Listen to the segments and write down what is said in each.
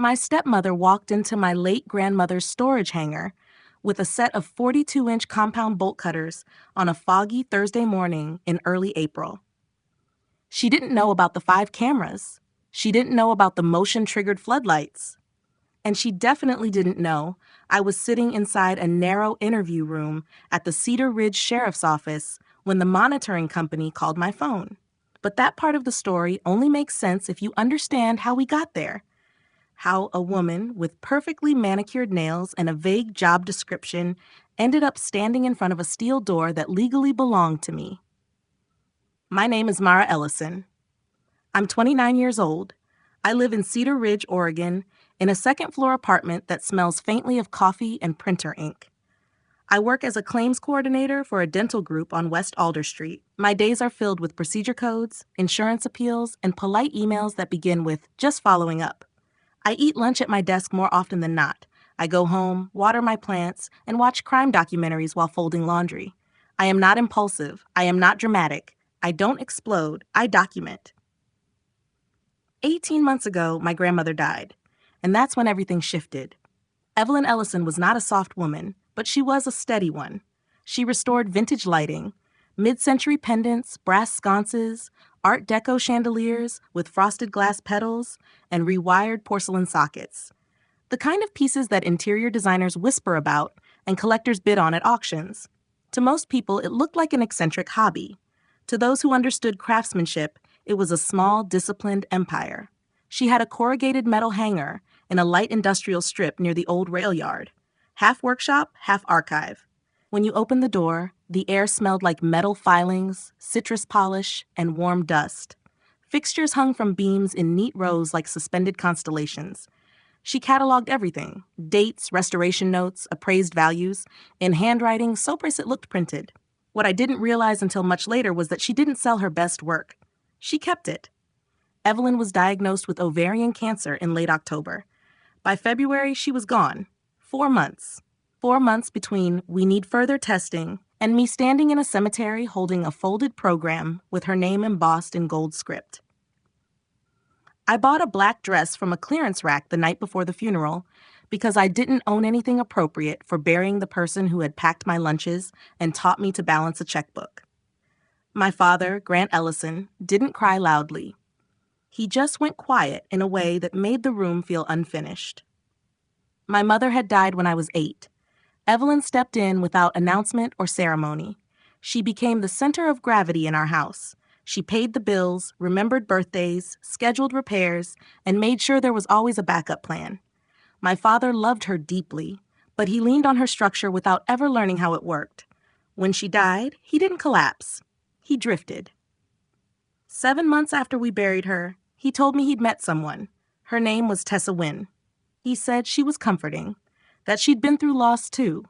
My stepmother walked into my late grandmother's storage hangar with a set of 42-inch compound bolt cutters on a foggy Thursday morning in early April. She didn't know about the 5 cameras. She didn't know about the motion-triggered floodlights. And she definitely didn't know I was sitting inside a narrow interview room at the Cedar Ridge Sheriff's Office when the monitoring company called my phone. But that part of the story only makes sense if you understand how we got there. How a woman with perfectly manicured nails and a vague job description ended up standing in front of a steel door that legally belonged to me. My name is Mara Ellison. I'm 29 years old. I live in Cedar Ridge, Oregon, in a second-floor apartment that smells faintly of coffee and printer ink. I work as a claims coordinator for a dental group on West Alder Street. My days are filled with procedure codes, insurance appeals, and polite emails that begin with "just following up." I eat lunch at my desk more often than not. I go home, water my plants, and watch crime documentaries while folding laundry. I am not impulsive. I am not dramatic. I don't explode. I document. 18 months ago, my grandmother died, and that's when everything shifted. Evelyn Ellison was not a soft woman, but she was a steady one. She restored vintage lighting, mid-century pendants, brass sconces, Art Deco chandeliers with frosted glass petals, and rewired porcelain sockets. The kind of pieces that interior designers whisper about and collectors bid on at auctions. To most people, it looked like an eccentric hobby. To those who understood craftsmanship, it was a small, disciplined empire. She had a corrugated metal hangar in a light industrial strip near the old rail yard. Half workshop, half archive. When you opened the door, the air smelled like metal filings, citrus polish, and warm dust. Fixtures hung from beams in neat rows like suspended constellations. She cataloged everything: dates, restoration notes, appraised values, in handwriting so precise it looked printed. What I didn't realize until much later was that she didn't sell her best work. She kept it. Evelyn was diagnosed with ovarian cancer in late October. By February, she was gone. 4 months. 4 months between "we need further testing" and me standing in a cemetery holding a folded program with her name embossed in gold script. I bought a black dress from a clearance rack the night before the funeral because I didn't own anything appropriate for burying the person who had packed my lunches and taught me to balance a checkbook. My father, Grant Ellison, didn't cry loudly. He just went quiet in a way that made the room feel unfinished. My mother had died when I was 8. Evelyn stepped in without announcement or ceremony. She became the center of gravity in our house. She paid the bills, remembered birthdays, scheduled repairs, and made sure there was always a backup plan. My father loved her deeply, but he leaned on her structure without ever learning how it worked. When she died, he didn't collapse. He drifted. 7 months after we buried her, he told me he'd met someone. Her name was Tessa Wynn. He said she was comforting, that she'd been through loss too,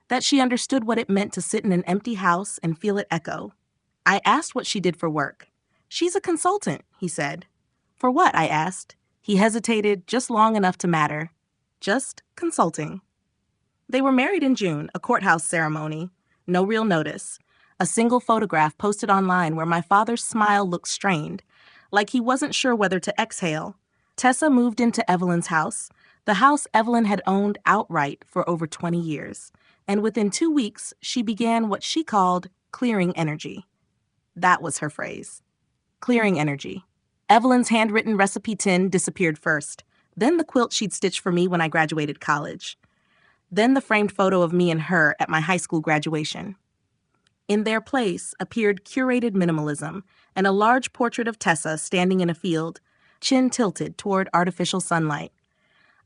that she understood what it meant to sit in an empty house and feel it echo. I asked what she did for work. "She's a consultant," he said. "For what?" I asked. He hesitated just long enough to matter. "Just consulting." They were married in June, a courthouse ceremony. No real notice. A single photograph posted online where my father's smile looked strained, like he wasn't sure whether to exhale. Tessa moved into Evelyn's house, the house Evelyn had owned outright for over 20 years, and within 2 weeks, she began what she called clearing energy. That was her phrase. Clearing energy. Evelyn's handwritten recipe tin disappeared first, then the quilt she'd stitched for me when I graduated college, then the framed photo of me and her at my high school graduation. In their place appeared curated minimalism and a large portrait of Tessa standing in a field, chin tilted toward artificial sunlight.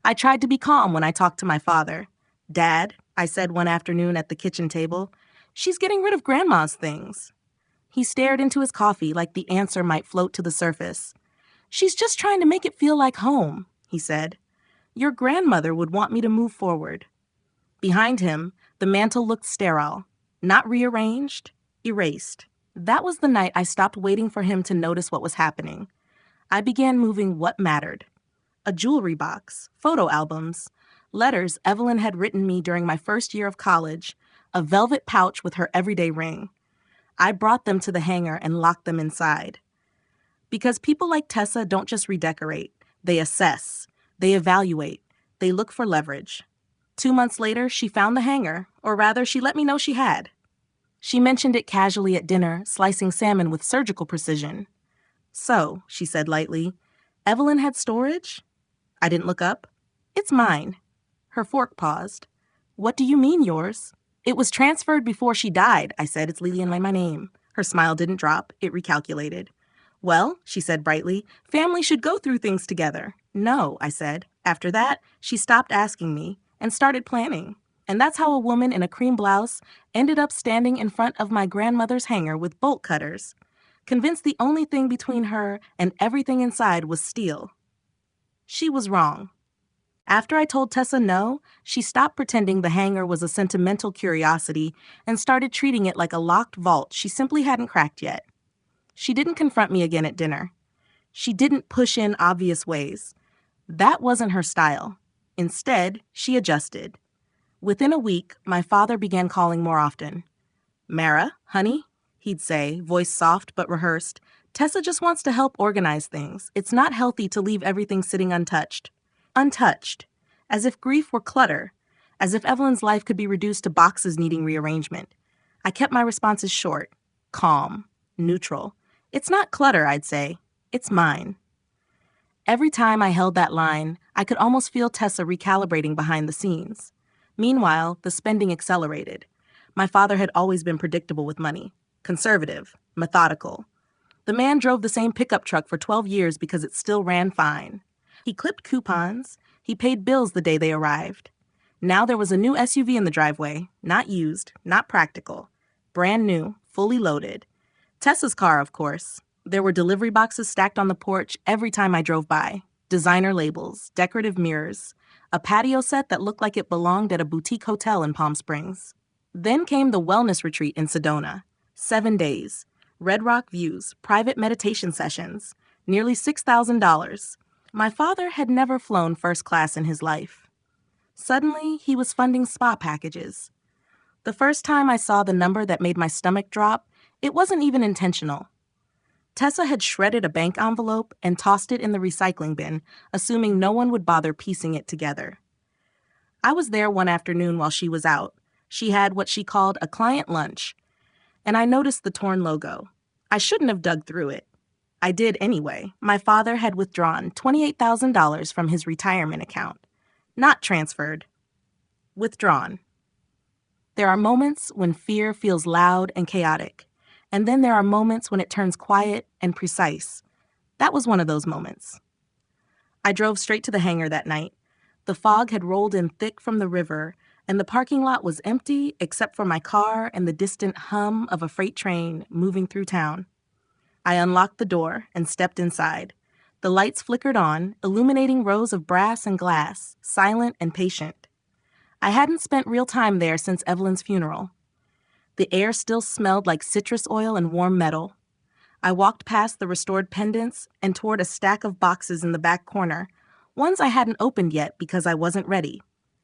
I tried to be calm when I talked to my father. "Dad," I said one afternoon at the kitchen table, "she's getting rid of Grandma's things." He stared into his coffee like the answer might float to the surface. "She's just trying to make it feel like home," he said. "Your grandmother would want me to move forward." Behind him, the mantel looked sterile, not rearranged, erased. That was the night I stopped waiting for him to notice what was happening. I began moving what mattered. A jewelry box, photo albums, letters Evelyn had written me during my first year of college, a velvet pouch with her everyday ring. I brought them to the hangar and locked them inside. Because people like Tessa don't just redecorate, they assess. They evaluate. They look for leverage. 2 months later, she found the hangar, or rather, she let me know she had. She mentioned it casually at dinner, slicing salmon with surgical precision. "So," she said lightly, "Evelyn had storage?" I didn't look up. "It's mine." Her fork paused. "What do you mean yours?" "It was transferred before she died," I said. "It's Lily in my name." Her smile didn't drop. It recalculated. "Well," she said brightly, "family should go through things together." "No," I said. After that, she stopped asking me and started planning. And that's how a woman in a cream blouse ended up standing in front of my grandmother's hangar with bolt cutters, convinced the only thing between her and everything inside was steel. She was wrong. After I told Tessa no, she stopped pretending the hangar was a sentimental curiosity and started treating it like a locked vault she simply hadn't cracked yet. She didn't confront me again at dinner. She didn't push in obvious ways. That wasn't her style. Instead, she adjusted. Within a week, my father began calling more often. "Mara, honey," he'd say, voice soft but rehearsed, "Tessa just wants to help organize things. It's not healthy to leave everything sitting untouched." Untouched. As if grief were clutter. As if Evelyn's life could be reduced to boxes needing rearrangement. I kept my responses short, calm, neutral. "It's not clutter," I'd say. "It's mine." Every time I held that line, I could almost feel Tessa recalibrating behind the scenes. Meanwhile, the spending accelerated. My father had always been predictable with money. Conservative. Methodical. The man drove the same pickup truck for 12 years because it still ran fine. He clipped coupons. He paid bills the day they arrived. Now there was a new SUV in the driveway. Not used, not practical. Brand new, fully loaded. Tessa's car, of course. There were delivery boxes stacked on the porch every time I drove by. Designer labels, decorative mirrors, a patio set that looked like it belonged at a boutique hotel in Palm Springs. Then came the wellness retreat in Sedona. 7 days. Red Rock views, private meditation sessions. Nearly $6,000. My father had never flown first class in his life. Suddenly, he was funding spa packages. The first time I saw the number that made my stomach drop, it wasn't even intentional. Tessa had shredded a bank envelope and tossed it in the recycling bin, assuming no one would bother piecing it together. I was there one afternoon while she was out. She had what she called a client lunch, and I noticed the torn logo. I shouldn't have dug through it. I did anyway. My father had withdrawn $28,000 from his retirement account. Not transferred. Withdrawn. There are moments when fear feels loud and chaotic, and then there are moments when it turns quiet and precise. That was one of those moments. I drove straight to the hangar that night. The fog had rolled in thick from the river, and the parking lot was empty except for my car and the distant hum of a freight train moving through town. I unlocked the door and stepped inside. The lights flickered on, illuminating rows of brass and glass, silent and patient. I hadn't spent real time there since Evelyn's funeral. The air still smelled like citrus oil and warm metal. I walked past the restored pendants and toward a stack of boxes in the back corner, ones I hadn't opened yet because I wasn't ready.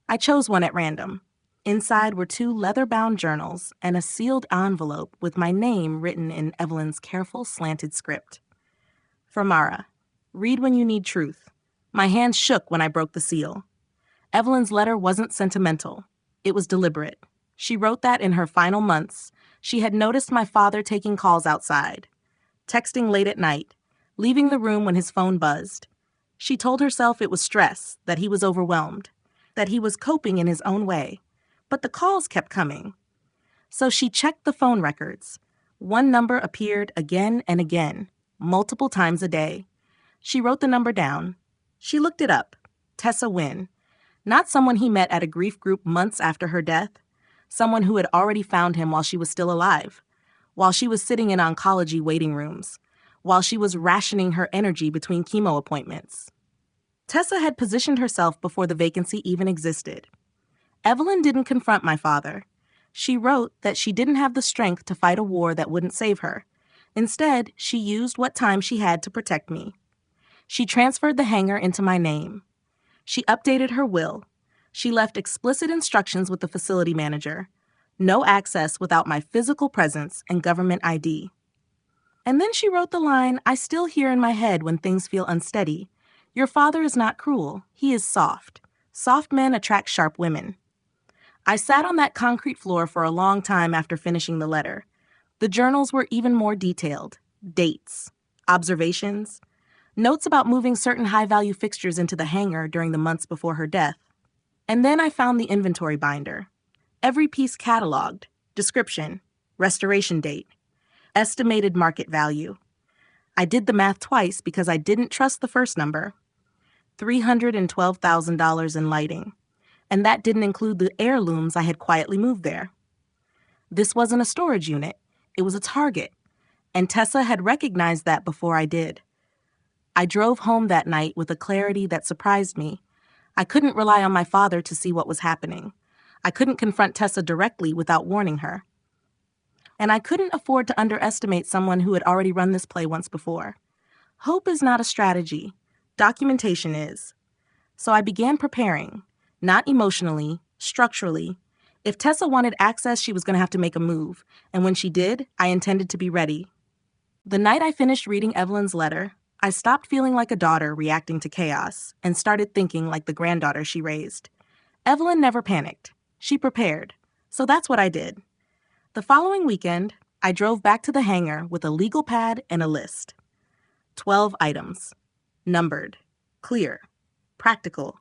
I chose one at random. Inside were 2 leather-bound journals and a sealed envelope with my name written in Evelyn's careful, slanted script. For Mara, read when you need truth. My hands shook when I broke the seal. Evelyn's letter wasn't sentimental. It was deliberate. She wrote that in her final months, she had noticed my father taking calls outside, texting late at night, leaving the room when his phone buzzed. She told herself it was stress, that he was overwhelmed, that he was coping in his own way. But the calls kept coming. So she checked the phone records. One number appeared again and again, multiple times a day. She wrote the number down. She looked it up. Tessa Wynn. Not someone he met at a grief group months after her death. Someone who had already found him while she was still alive. While she was sitting in oncology waiting rooms. While she was rationing her energy between chemo appointments. Tessa had positioned herself before the vacancy even existed. Evelyn didn't confront my father. She wrote that she didn't have the strength to fight a war that wouldn't save her. Instead, she used what time she had to protect me. She transferred the hangar into my name. She updated her will. She left explicit instructions with the facility manager. No access without my physical presence and government ID. And then she wrote the line I still hear in my head when things feel unsteady. Your father is not cruel. He is soft. Soft men attract sharp women. I sat on that concrete floor for a long time after finishing the letter. The journals were even more detailed. Dates, observations, notes about moving certain high-value fixtures into the hangar during the months before her death. And then I found the inventory binder. Every piece cataloged, description, restoration date, estimated market value. I did the math twice because I didn't trust the first number. $312,000 in lighting. And that didn't include the heirlooms I had quietly moved there. This wasn't a storage unit. It was a target. And Tessa had recognized that before I did. I drove home that night with a clarity that surprised me. I couldn't rely on my father to see what was happening. I couldn't confront Tessa directly without warning her. And I couldn't afford to underestimate someone who had already run this play once before. Hope is not a strategy. Documentation is. So I began preparing, not emotionally, structurally. If Tessa wanted access, she was going to have to make a move, and when she did, I intended to be ready. The night I finished reading Evelyn's letter, I stopped feeling like a daughter reacting to chaos and started thinking like the granddaughter she raised. Evelyn never panicked. She prepared. So that's what I did. The following weekend, I drove back to the hangar with a legal pad and a list. 12 items. Numbered. Clear. Practical.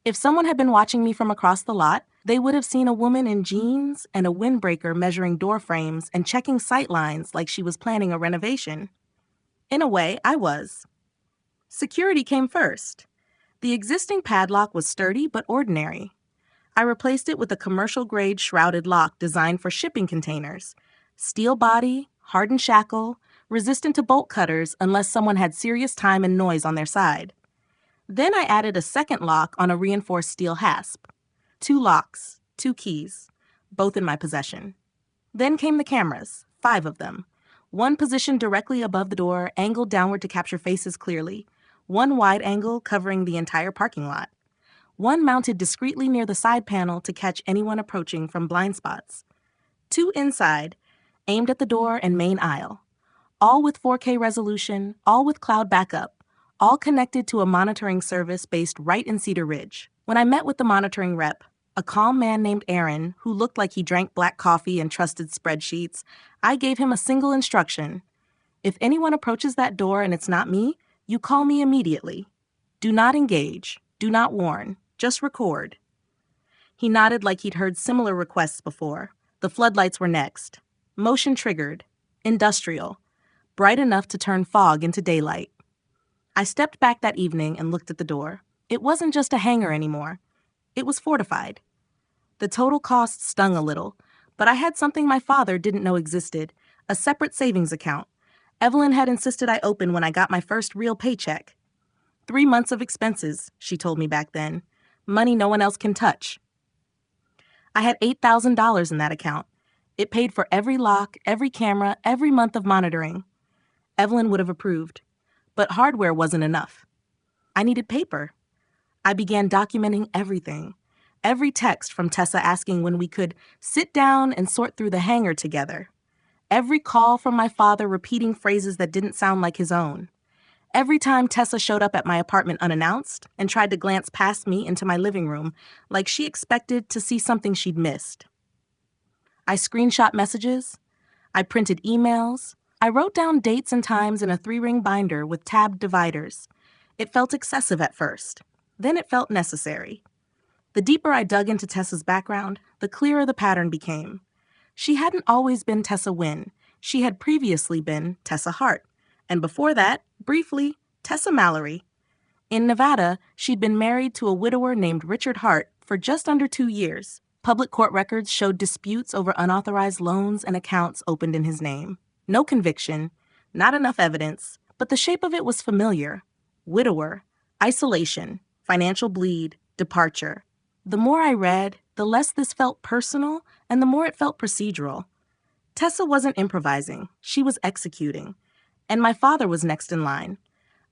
If someone had been watching me from across the lot, they would have seen a woman in jeans and a windbreaker measuring door frames and checking sight lines like she was planning a renovation. In a way, I was. Security came first. The existing padlock was sturdy but ordinary. I replaced it with a commercial-grade shrouded lock designed for shipping containers. Steel body, hardened shackle, resistant to bolt cutters unless someone had serious time and noise on their side. Then I added a second lock on a reinforced steel hasp. 2 locks, 2 keys, both in my possession. Then came the cameras, 5 of them. One positioned directly above the door, angled downward to capture faces clearly. One wide angle covering the entire parking lot. One mounted discreetly near the side panel to catch anyone approaching from blind spots. 2 inside, aimed at the door and main aisle. All with 4K resolution, all with cloud backup, all connected to a monitoring service based right in Cedar Ridge. When I met with the monitoring rep, a calm man named Aaron, who looked like he drank black coffee and trusted spreadsheets, I gave him a single instruction. If anyone approaches that door and it's not me, you call me immediately. Do not engage. Do not warn. Just record. He nodded like he'd heard similar requests before. The floodlights were next. Motion triggered. Industrial. Bright enough to turn fog into daylight. I stepped back that evening and looked at the door. It wasn't just a hangar anymore. It was fortified. The total cost stung a little, but I had something my father didn't know existed, a separate savings account. Evelyn had insisted I open when I got my first real paycheck. 3 months of expenses, she told me back then. Money no one else can touch. I had $8,000 in that account. It paid for every lock, every camera, every month of monitoring. Evelyn would have approved. But hardware wasn't enough. I needed paper. I began documenting everything. Every text from Tessa asking when we could sit down and sort through the hangar together. Every call from my father repeating phrases that didn't sound like his own. Every time Tessa showed up at my apartment unannounced and tried to glance past me into my living room like she expected to see something she'd missed. I screenshot messages. I printed emails. I wrote down dates and times in a 3-ring binder with tabbed dividers. It felt excessive at first. Then it felt necessary. The deeper I dug into Tessa's background, the clearer the pattern became. She hadn't always been Tessa Wynn. She had previously been Tessa Hart. And before that, briefly, Tessa Mallory. In Nevada, she'd been married to a widower named Richard Hart for just under 2 years. Public court records showed disputes over unauthorized loans and accounts opened in his name. No conviction, not enough evidence, but the shape of it was familiar. Widower, isolation, financial bleed, departure. The more I read, the less this felt personal and the more it felt procedural. Tessa wasn't improvising, she was executing. And my father was next in line.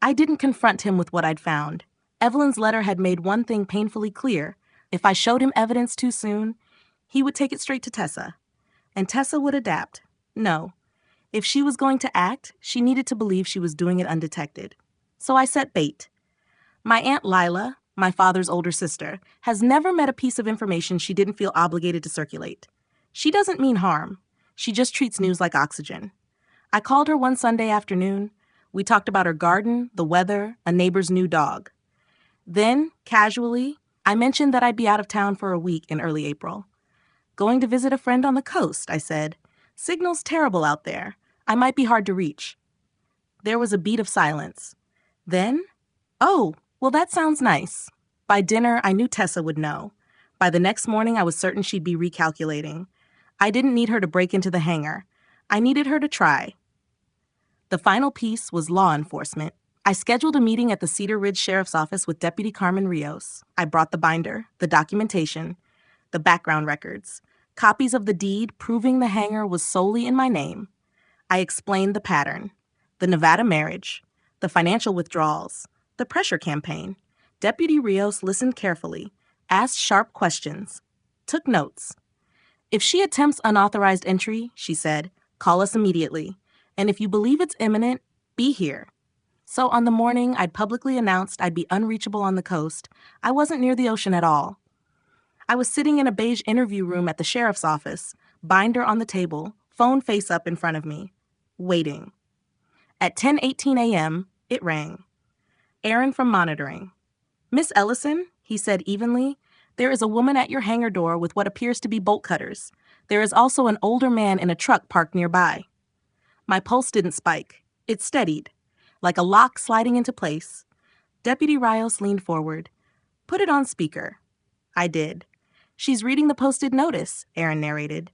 I didn't confront him with what I'd found. Evelyn's letter had made one thing painfully clear. If I showed him evidence too soon, he would take it straight to Tessa. And Tessa would adapt. No. If she was going to act, she needed to believe she was doing it undetected. So I set bait. My Aunt Lila, my father's older sister, has never met a piece of information she didn't feel obligated to circulate. She doesn't mean harm. She just treats news like oxygen. I called her one Sunday afternoon. We talked about her garden, the weather, a neighbor's new dog. Then, casually, I mentioned that I'd be out of town for a week in early April. Going to visit a friend on the coast, I said. Signal's terrible out there. I might be hard to reach. There was a beat of silence. Then, oh, well, that sounds nice. By dinner, I knew Tessa would know. By the next morning, I was certain she'd be recalculating. I didn't need her to break into the hangar. I needed her to try. The final piece was law enforcement. I scheduled a meeting at the Cedar Ridge Sheriff's Office with Deputy Carmen Rios. I brought the binder, the documentation, the background records, copies of the deed proving the hangar was solely in my name. I explained the pattern, the Nevada marriage, the financial withdrawals, the pressure campaign. Deputy Rios listened carefully, asked sharp questions, took notes. If she attempts unauthorized entry, she said, call us immediately. And if you believe it's imminent, be here. So on the morning I'd publicly announced I'd be unreachable on the coast, I wasn't near the ocean at all. I was sitting in a beige interview room at the sheriff's office, binder on the table, phone face up in front of me, waiting. At 10:18 a.m., it rang. Aaron from monitoring. Miss Ellison, he said evenly, there is a woman at your hangar door with what appears to be bolt cutters. There is also an older man in a truck parked nearby. My pulse didn't spike. It steadied, like a lock sliding into place. Deputy Rios leaned forward. Put it on speaker. I did. She's reading the posted notice, Aaron narrated.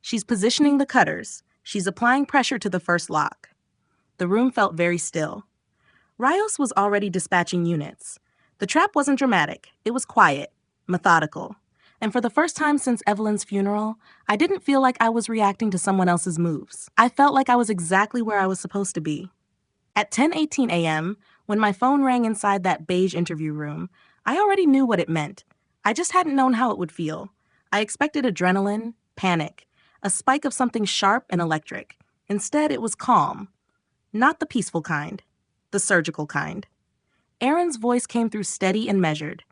She's positioning the cutters. She's applying pressure to the first lock. The room felt very still. Rios was already dispatching units. The trap wasn't dramatic. It was quiet, methodical. And for the first time since Evelyn's funeral, I didn't feel like I was reacting to someone else's moves. I felt like I was exactly where I was supposed to be. At 10:18 a.m., when my phone rang inside that beige interview room, I already knew what it meant. I just hadn't known how it would feel. I expected adrenaline, panic, a spike of something sharp and electric. Instead, it was calm. Not the peaceful kind, the surgical kind. Aaron's voice came through steady and measured.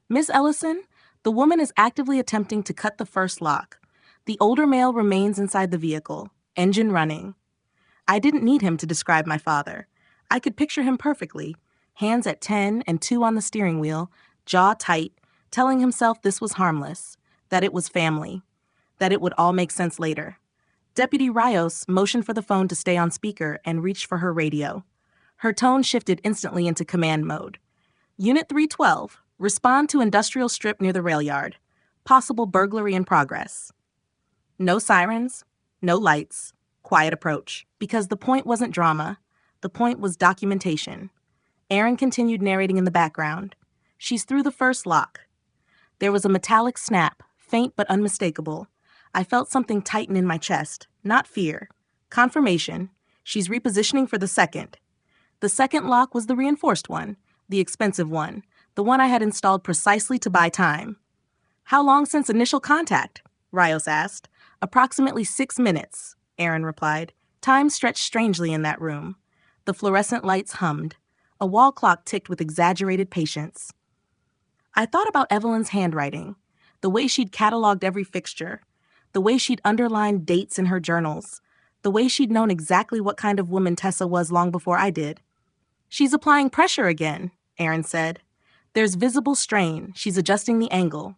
Miss Ellison, the woman is actively attempting to cut the first lock. The older male remains inside the vehicle, engine running. I didn't need him to describe my father. I could picture him perfectly, hands at 10 and 2 on the steering wheel, jaw tight, telling himself this was harmless, that it was family, that it would all make sense later. Deputy Rios motioned for the phone to stay on speaker and reached for her radio. Her tone shifted instantly into command mode. Unit 312, respond to industrial strip near the rail yard. Possible burglary in progress. No sirens, no lights, quiet approach. Because the point wasn't drama. The point was documentation. Aaron continued narrating in the background. She's through the first lock. There was a metallic snap, faint but unmistakable. I felt something tighten in my chest. Not fear. Confirmation. She's repositioning for the second. The second lock was the reinforced one, the expensive one, the one I had installed precisely to buy time. How long since initial contact? Rios asked. Approximately 6 minutes, Aaron replied. Time stretched strangely in that room. The fluorescent lights hummed. A wall clock ticked with exaggerated patience. I thought about Evelyn's handwriting, the way she'd cataloged every fixture, the way she'd underlined dates in her journals, the way she'd known exactly what kind of woman Tessa was long before I did. She's applying pressure again, Aaron said. There's visible strain. She's adjusting the angle.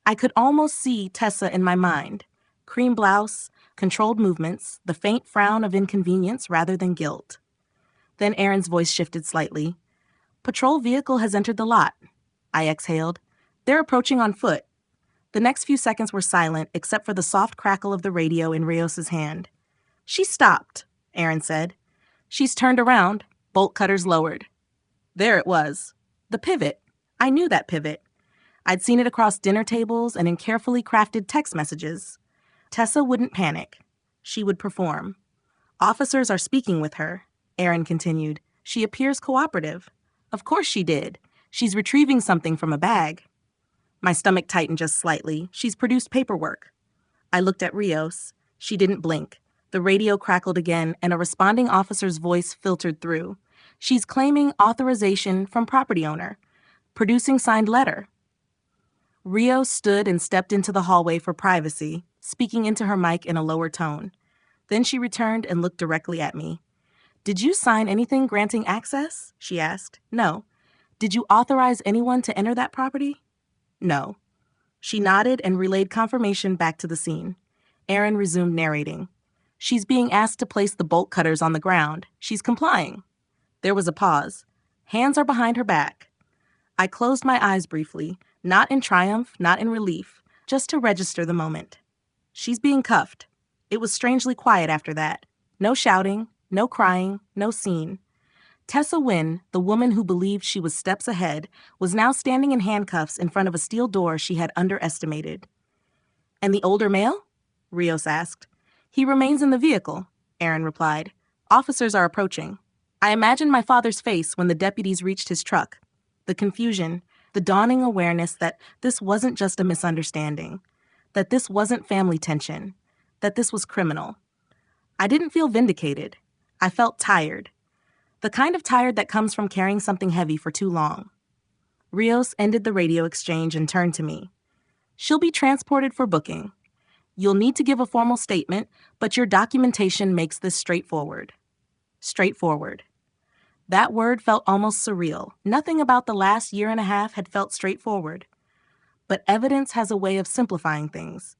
I could almost see Tessa in my mind. Cream blouse, controlled movements, the faint frown of inconvenience rather than guilt. Then Aaron's voice shifted slightly. Patrol vehicle has entered the lot. I exhaled. They're approaching on foot. The next few seconds were silent, except for the soft crackle of the radio in Rios' hand. She stopped, Aaron said. She's turned around, bolt cutters lowered. There it was. The pivot. I knew that pivot. I'd seen it across dinner tables and in carefully crafted text messages. Tessa wouldn't panic. She would perform. Officers are speaking with her, Aaron continued. She appears cooperative. Of course she did. She's retrieving something from a bag. My stomach tightened just slightly. She's produced paperwork. I looked at Rios. She didn't blink. The radio crackled again, and a responding officer's voice filtered through. She's claiming authorization from property owner, producing signed letter. Rio stood and stepped into the hallway for privacy, speaking into her mic in a lower tone. Then she returned and looked directly at me. "Did you sign anything granting access?" she asked. "No." "Did you authorize anyone to enter that property?" "No." She nodded and relayed confirmation back to the scene. Aaron resumed narrating. "She's being asked to place the bolt cutters on the ground. She's complying." There was a pause. Hands are behind her back. I closed my eyes briefly, not in triumph, not in relief, just to register the moment. She's being cuffed. It was strangely quiet after that. No shouting, no crying, no scene. Tessa Wynn, the woman who believed she was steps ahead, was now standing in handcuffs in front of a steel door she had underestimated. "And the older male?" Rios asked. "He remains in the vehicle," Aaron replied. "Officers are approaching." I imagined my father's face when the deputies reached his truck. The confusion, the dawning awareness that this wasn't just a misunderstanding, that this wasn't family tension, that this was criminal. I didn't feel vindicated. I felt tired. The kind of tired that comes from carrying something heavy for too long. Rios ended the radio exchange and turned to me. "She'll be transported for booking. You'll need to give a formal statement, but your documentation makes this straightforward." Straightforward. That word felt almost surreal. Nothing about the last year and a half had felt straightforward. But evidence has a way of simplifying things.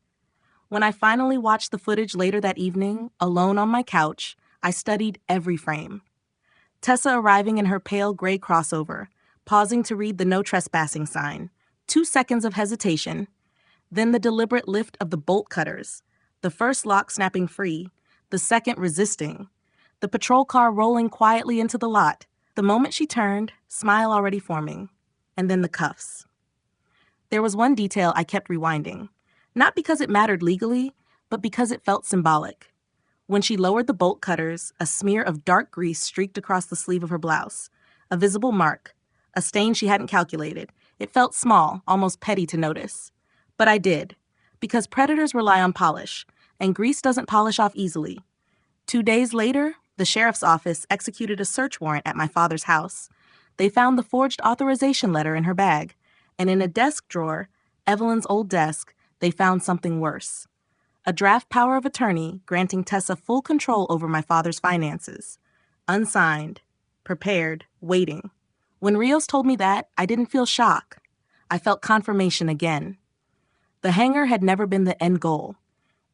When I finally watched the footage later that evening, alone on my couch, I studied every frame. Tessa arriving in her pale gray crossover, pausing to read the no trespassing sign, 2 seconds of hesitation, then the deliberate lift of the bolt cutters, the first lock snapping free, the second resisting, the patrol car rolling quietly into the lot, the moment she turned, smile already forming, and then the cuffs. There was one detail I kept rewinding, not because it mattered legally, but because it felt symbolic. When she lowered the bolt cutters, a smear of dark grease streaked across the sleeve of her blouse, a visible mark, a stain she hadn't calculated. It felt small, almost petty to notice. But I did, because predators rely on polish, and grease doesn't polish off easily. 2 days later, the sheriff's office executed a search warrant at my father's house. They found the forged authorization letter in her bag, and in a desk drawer, Evelyn's old desk, they found something worse. A draft power of attorney granting Tessa full control over my father's finances. Unsigned, prepared, waiting. When Rios told me that, I didn't feel shock. I felt confirmation again. The hangar had never been the end goal.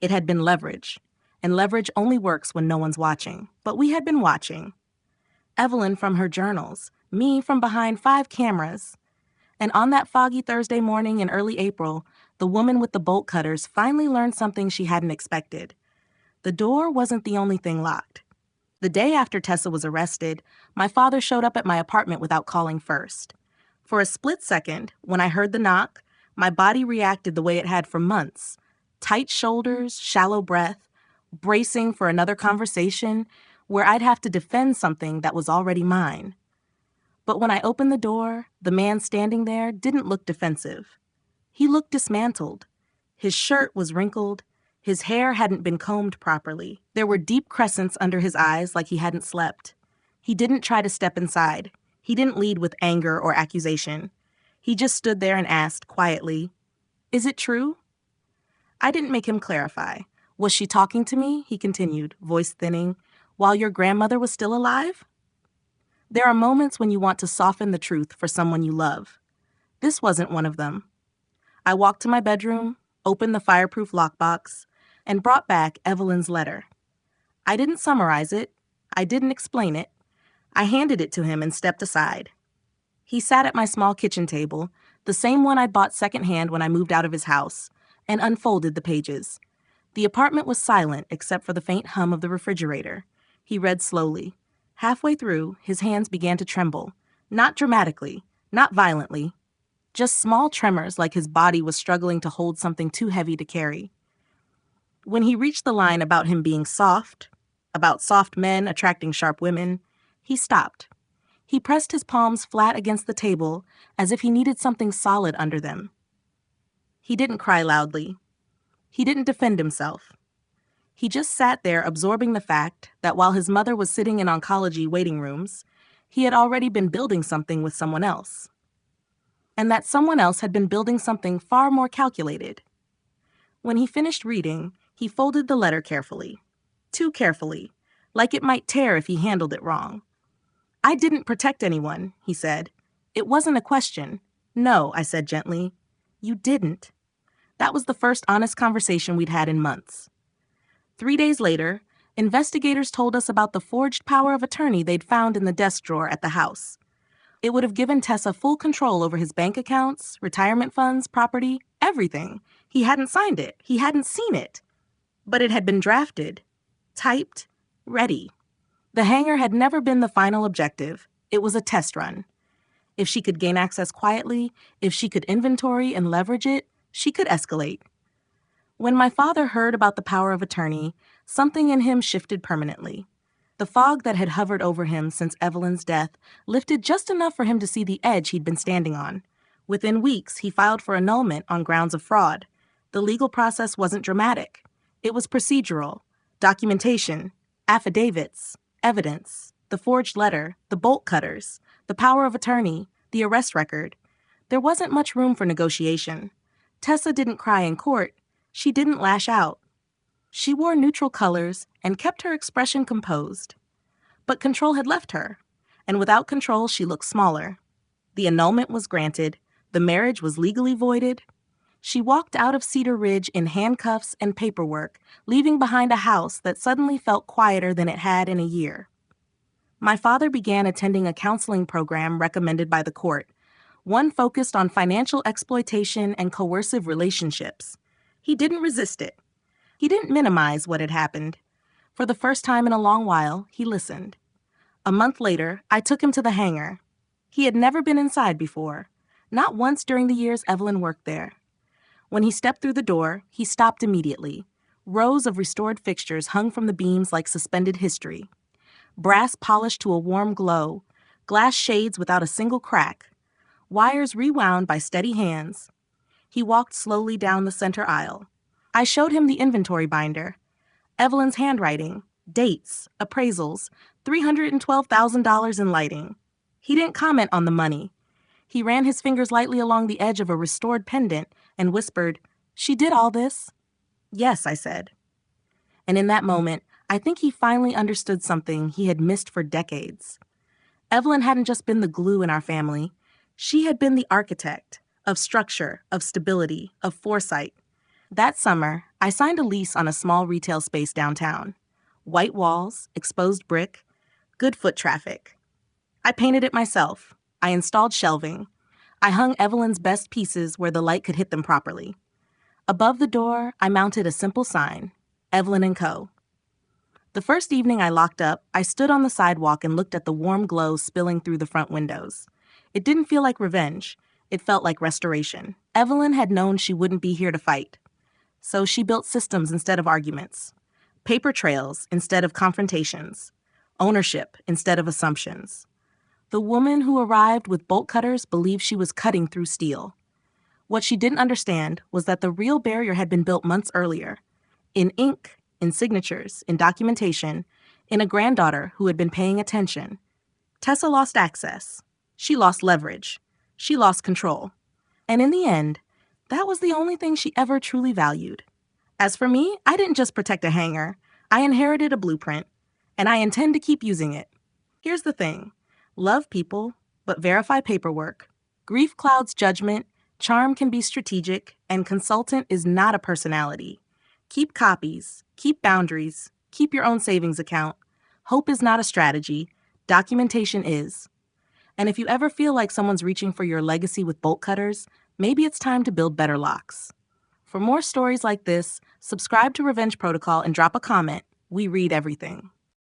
It had been leverage. And leverage only works when no one's watching. But we had been watching. Evelyn from her journals, me from behind 5 cameras. And on that foggy Thursday morning in early April, the woman with the bolt cutters finally learned something she hadn't expected. The door wasn't the only thing locked. The day after Tessa was arrested, my father showed up at my apartment without calling first. For a split second, when I heard the knock, my body reacted the way it had for months. Tight shoulders, shallow breath, bracing for another conversation where I'd have to defend something that was already mine. But when I opened the door, the man standing there didn't look defensive. He looked dismantled. His shirt was wrinkled. His hair hadn't been combed properly. There were deep crescents under his eyes like he hadn't slept. He didn't try to step inside. He didn't lead with anger or accusation. He just stood there and asked quietly, "Is it true?" I didn't make him clarify. "Was she talking to me?" he continued, voice thinning, "while your grandmother was still alive?" There are moments when you want to soften the truth for someone you love. This wasn't one of them. I walked to my bedroom, opened the fireproof lockbox, and brought back Evelyn's letter. I didn't summarize it. I didn't explain it. I handed it to him and stepped aside. He sat at my small kitchen table, the same one I'd bought secondhand when I moved out of his house, and unfolded the pages. The apartment was silent except for the faint hum of the refrigerator. He read slowly. Halfway through, his hands began to tremble. Not dramatically, not violently. Just small tremors like his body was struggling to hold something too heavy to carry. When he reached the line about him being soft, about soft men attracting sharp women, he stopped. He pressed his palms flat against the table as if he needed something solid under them. He didn't cry loudly. He didn't defend himself. He just sat there absorbing the fact that while his mother was sitting in oncology waiting rooms, He had already been building something with someone else. And that someone else had been building something far more calculated. When he finished reading, he folded the letter carefully. Too carefully, like it might tear if he handled it wrong. "I didn't protect anyone," he said. "It wasn't a question." "No," I said gently. "You didn't." That was the first honest conversation we'd had in months. 3 days later, investigators told us about the forged power of attorney they'd found in the desk drawer at the house. It would have given Tessa full control over his bank accounts, retirement funds, property, everything. He hadn't signed it. He hadn't seen it. But it had been drafted, typed, ready. The hangar had never been the final objective. It was a test run. If she could gain access quietly, if she could inventory and leverage it, she could escalate. When my father heard about the power of attorney, something in him shifted permanently. The fog that had hovered over him since Evelyn's death lifted just enough for him to see the edge he'd been standing on. Within weeks, he filed for annulment on grounds of fraud. The legal process wasn't dramatic. It was procedural, documentation, affidavits, evidence, the forged letter, the bolt cutters, the power of attorney, the arrest record. There wasn't much room for negotiation. Tessa didn't cry in court. She didn't lash out. She wore neutral colors and kept her expression composed. But control had left her, and without control, she looked smaller. The annulment was granted. The marriage was legally voided. She walked out of Cedar Ridge in handcuffs and paperwork, leaving behind a house that suddenly felt quieter than it had in a year. My father began attending a counseling program recommended by the court, one focused on financial exploitation and coercive relationships. He didn't resist it. He didn't minimize what had happened. For the first time in a long while, he listened. A month later, I took him to the hangar. He had never been inside before, not once during the years Evelyn worked there. When he stepped through the door, he stopped immediately. Rows of restored fixtures hung from the beams like suspended history. Brass polished to a warm glow, glass shades without a single crack, wires rewound by steady hands. He walked slowly down the center aisle. I showed him the inventory binder. Evelyn's handwriting, dates, appraisals, $312,000 in lighting. He didn't comment on the money. He ran his fingers lightly along the edge of a restored pendant and whispered, "She did all this?" "Yes," I said. And in that moment, I think he finally understood something he had missed for decades. Evelyn hadn't just been the glue in our family. She had been the architect of structure, of stability, of foresight. That summer, I signed a lease on a small retail space downtown. White walls, exposed brick, good foot traffic. I painted it myself. I installed shelving. I hung Evelyn's best pieces where the light could hit them properly. Above the door, I mounted a simple sign, Evelyn & Co. The first evening I locked up, I stood on the sidewalk and looked at the warm glow spilling through the front windows. It didn't feel like revenge. It felt like restoration. Evelyn had known she wouldn't be here to fight. So she built systems instead of arguments, paper trails instead of confrontations, ownership instead of assumptions. The woman who arrived with bolt cutters believed she was cutting through steel. What she didn't understand was that the real barrier had been built months earlier, in ink, in signatures, in documentation, in a granddaughter who had been paying attention. Tessa lost access. She lost leverage. She lost control. And in the end, that was the only thing she ever truly valued. As for me, I didn't just protect a hangar. I inherited a blueprint, and I intend to keep using it. Here's the thing. Love people, but verify paperwork. Grief clouds judgment, charm can be strategic, and consultant is not a personality. Keep copies, keep boundaries, keep your own savings account. Hope is not a strategy. Documentation is. And if you ever feel like someone's reaching for your legacy with bolt cutters, maybe it's time to build better locks. For more stories like this, subscribe to Revenge Protocol and drop a comment. We read everything.